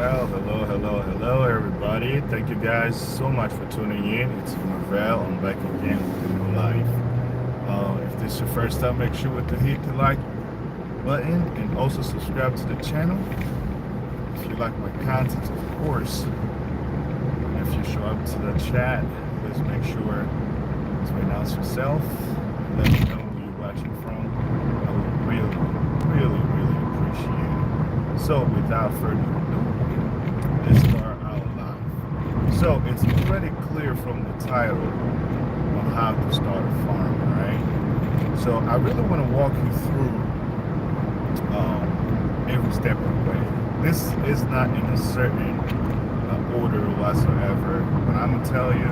Well, hello, everybody. Thank you guys so much for tuning in. It's Marvel. I'm back again with a new live. If this is your first time, make sure to hit the like button and also subscribe to the channel. If you like my content, of course. And if you show up to the chat, please make sure to announce yourself. Let me know who you're watching from. I would really appreciate it. So, without further ado, let's start out live. So it's pretty clear from the title on how to start a farm, right? So I really want to walk you through every step of the way. This is not in a certain order whatsoever, but I'm gonna tell you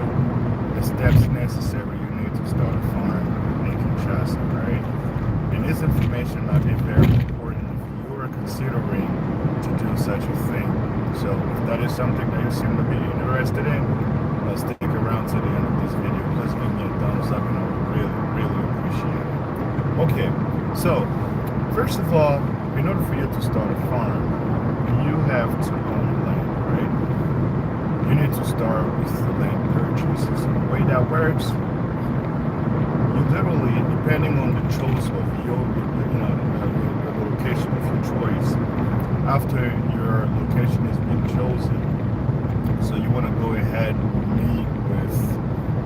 the steps necessary you need to start a farm in Kinshasa, right? And this information might be very important if you are considering to do such a thing. So if that is something that you seem to be interested in, stick around to the end of this video. Please give me a thumbs up and I would really appreciate it. Okay, so first of all, in order for you to start a farm, you have to own land, right? You need to start with the land purchase. So the way that works, you literally, depending on the choice of the location of your choice, after your location has been chosen, so you want to go ahead and meet with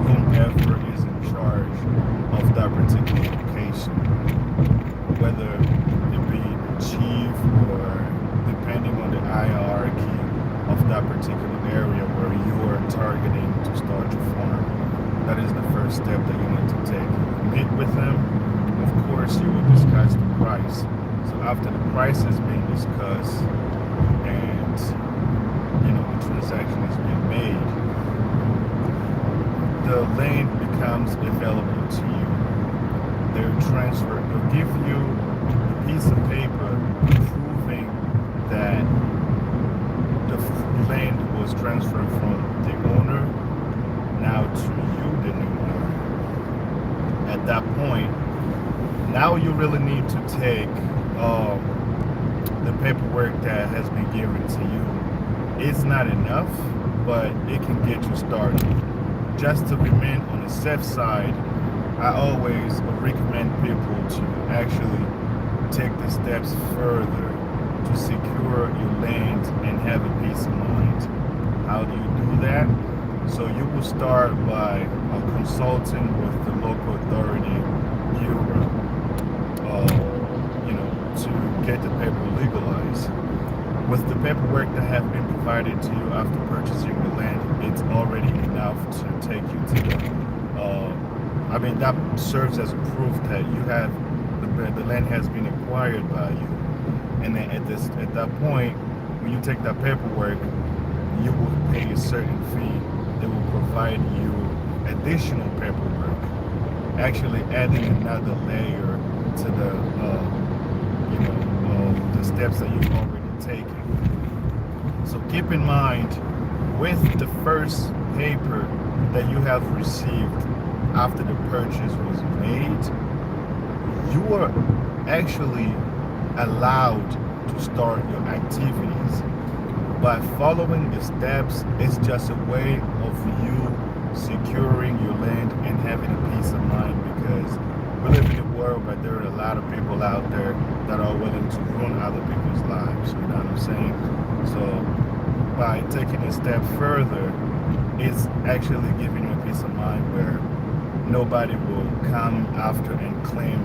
whomever is in charge of that particular location, whether it be the chief or depending on the hierarchy of that particular area where you are targeting to start your farm. That is the first step that you need to take. Meet with them. Of course, you will discuss the price. So after the price has been discussed and the transaction has been made, the land becomes available to you. They'll give you a piece of paper proving that the land was transferred from the owner now to you, the new owner. At that point, now you really need to take the paperwork that has been given to you. It's not enough, but it can get you started. Just to remain on the safe side, I always recommend people to actually take the steps further to secure your land and have a peace of mind. How do you do that? So you will start by consulting with the local authority bureau, to get the paper legalized. With the paperwork that have been provided to you after purchasing the land, it's already enough to take you to that serves as a proof that you have the land has been acquired by you. And then at that point, when you take that paperwork, you will pay a certain fee. They will provide you additional paperwork, actually adding another layer to the steps that you've already taken. So keep in mind, with the first paper that you have received after the purchase was made, you are actually allowed to start your activities. By following the steps, it's just a way of you securing your land and having a peace of mind, because we live in a world where there are a lot of people out there that are willing to ruin other people's lives, you know what I'm saying? So by taking a step further, it's actually giving you a peace of mind where nobody will come after and claim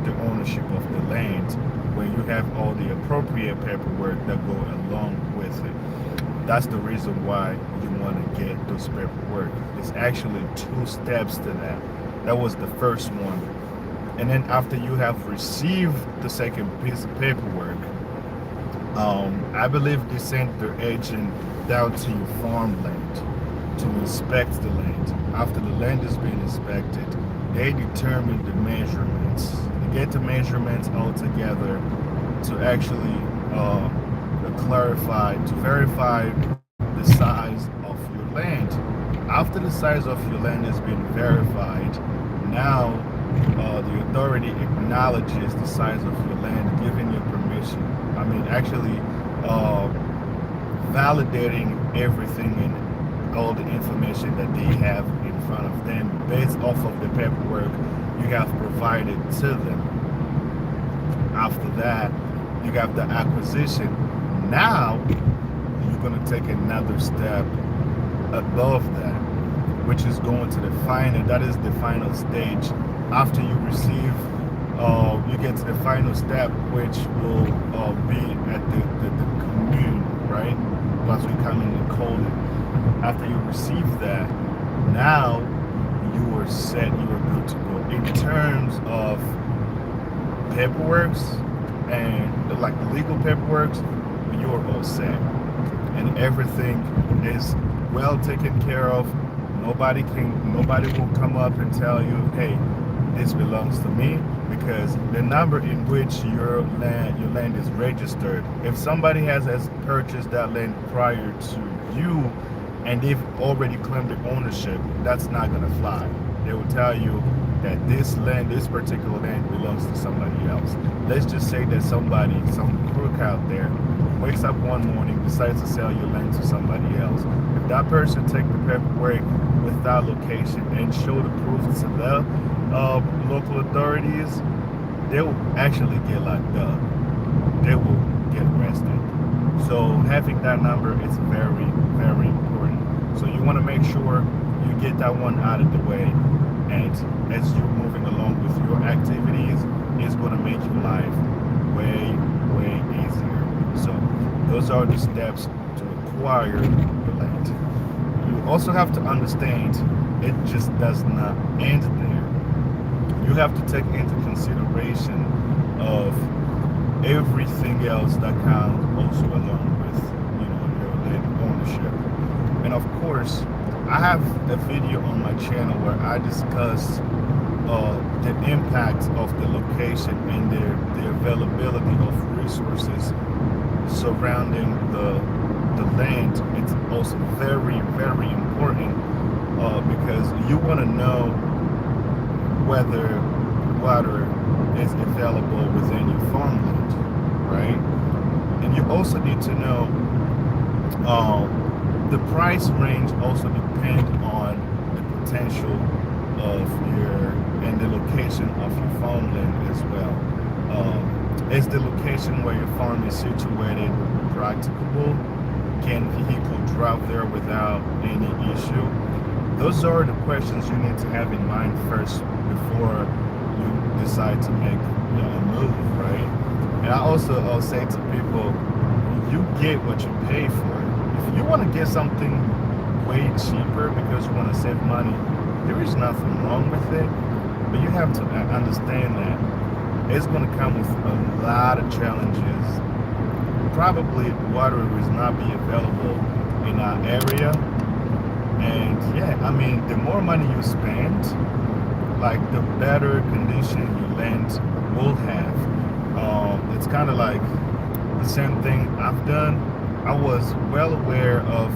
the ownership of the land when you have all the appropriate paperwork that go along with it. That's the reason why you want to get those paperwork. It's actually 2 steps to that. That was the first one. And then after you have received the second piece of paperwork, I believe they sent their agent down to your farmland to inspect the land. After the land has been inspected, they determine the measurements. They get the measurements all together to actually verify the size of your land. After the size of your land has been verified, now the authority acknowledges the size of your land, giving you permission. validating everything and all the information that they have in front of them based off of the paperwork you have provided to them. After that, you have the acquisition. Now you're going to take another step above that, which is going to the final. That is the final stage. After you receive, you get to the final step, which will be at the commune, right? That's what we commonly call it. After you receive that, now you are set. You are good to go in terms of paperwork and like the legal paperwork. You are all set, and everything is well taken care of. Nobody will come up and tell you, hey, this belongs to me, because the number in which your land is registered, if somebody has purchased that land prior to you and they've already claimed the ownership, that's not going to fly. They will tell you that this particular land belongs to somebody else. Let's just say that some crook out there wakes up one morning, decides to sell your land to somebody else. If that person take the paperwork with that location and show the proof to the local authorities, they will actually get locked up. They will get arrested. So having that number is very, very important. So you want to make sure you get that one out of the way. And as you're moving along with your activities, it's going to make your life way, way easier. So those are the steps to acquire the land. You also have to understand it just does not end there. You have to take into consideration of everything else that comes also along with, your land ownership. And of course, I have a video on my channel where I discuss the impact of the location and the availability of resources surrounding the land. It's also very, very important because you want to know whether water is available within your farmland, right? And you also need to know the price range also depends on the potential of and the location of your farmland as well. Is the location where your farm is situated practicable? Can vehicle drive there without any issue? Those are the questions you need to have in mind first before you decide to make a move, right? And I'll say to people, you get what you pay for. If you want to get something way cheaper because you want to save money, there is nothing wrong with it. But you have to understand that it's going to come with a lot of challenges. Probably water will not be available in our area. And yeah, I mean, the more money you spend, like the better condition your land will have. It's kind of like the same thing I've done. I was well aware of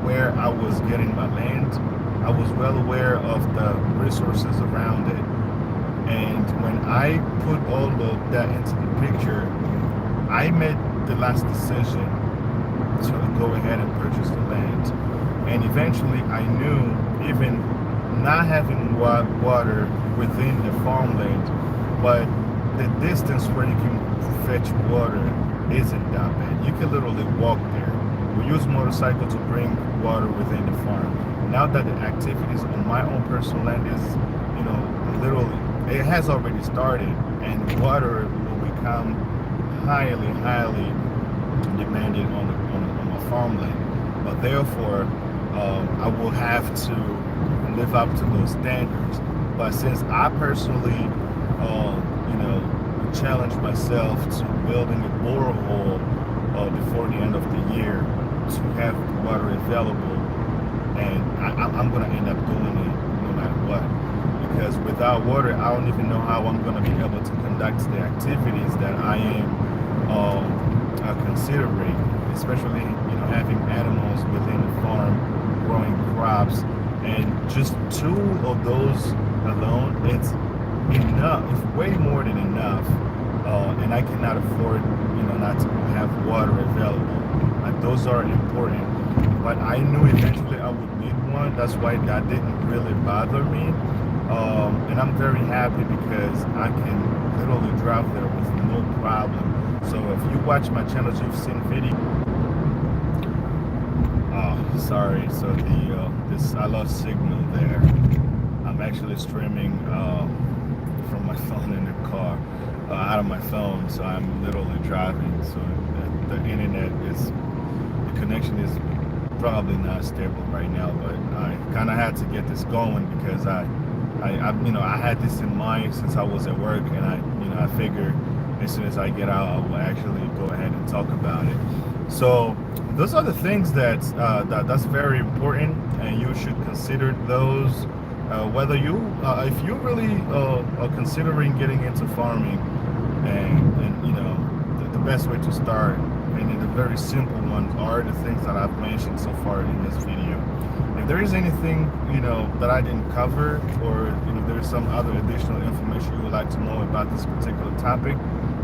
where I was getting my land. I was well aware of the resources around it. And when I put all of that into the picture, I made the last decision to go ahead and purchase the land. And eventually I knew, even not having water within the farmland, but the distance where you can fetch water isn't that bad. You can literally walk there. We use motorcycle to bring water within the farm. Now that the activities on my own personal land is, literally, it has already started, and water will become highly, highly demanded on my farmland. But therefore, I will have to live up to those standards. But since I personally, challenge myself to building a borehole before the end of the year to have water available, and I'm going to end up doing it no matter what, because without water I don't even know how I'm going to be able to conduct the activities that I am considering, especially having animals within the farm, growing crops, and just 2 of those alone, it's enough. It's way more than enough, and I cannot afford not to have water available. those are important. But I knew eventually I would need one. That's why that didn't really bother me. And I'm very happy because I can literally drive there with no problem. So if you watch my channels, you've seen video. Oh, sorry. So this I lost signal there. I'm actually streaming from my phone in the car, out of my phone. So I'm literally driving. So the internet the connection is probably not stable right now. But I kind of had to get this going because I had this in mind since I was at work, and I figured as soon as I get out, I will actually go ahead and talk about it. So those are the things that's very important, and you should consider those. Whether if you really are considering getting into farming, and the best way to start, and the very simple ones are the things that I've mentioned so far in this video. If there is anything that I didn't cover, or there's some other additional information you would like to know about this particular topic,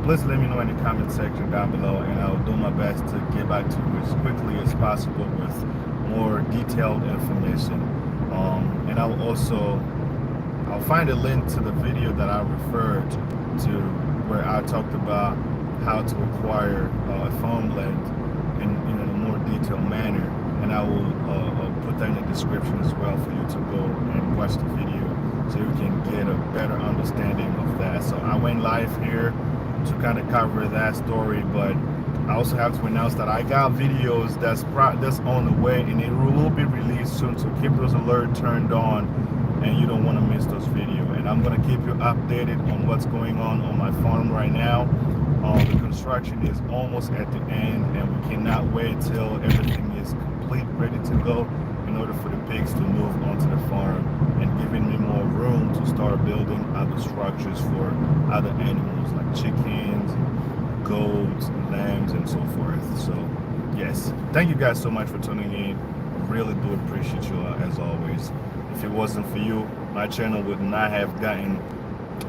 please let me know in the comment section down below, and I'll do my best to get back to you as quickly as possible with more detailed information. And I'll find a link to the video that I referred to, where I talked about how to acquire farmland in a more detailed manner, and I will put that in the description as well for you to go and watch the video so you can get a better understanding of that. So I went live here to kind of cover that story, but I also have to announce that I got videos that's on the way, and it will be released soon, so keep those alerts turned on, and you don't want to miss those videos. And I'm going to keep you updated on what's going on my farm right now. The construction is almost at the end, and we cannot wait till everything is complete, ready to go, in order for the pigs to move onto the farm, and giving me more room to start building other structures for other animals like chickens, goats, lambs, and so forth. So yes, thank you guys so much for tuning in. I really do appreciate you as always. If it wasn't for you, my channel would not have gotten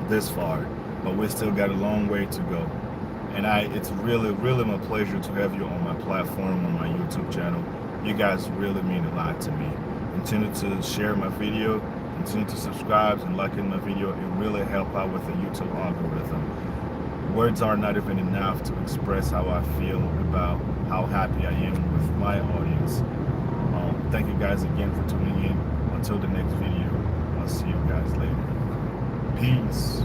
this far, but we still got a long way to go. And it's really my pleasure to have you on my platform, on my YouTube channel. You guys really mean a lot to me. Continue to share my video, continue to subscribe and like in my video. It really helps out with the YouTube algorithm. Words are not even enough to express how I feel about how happy I am with my audience. Thank you guys again for tuning in. Until the next video, I'll see you guys later. Peace.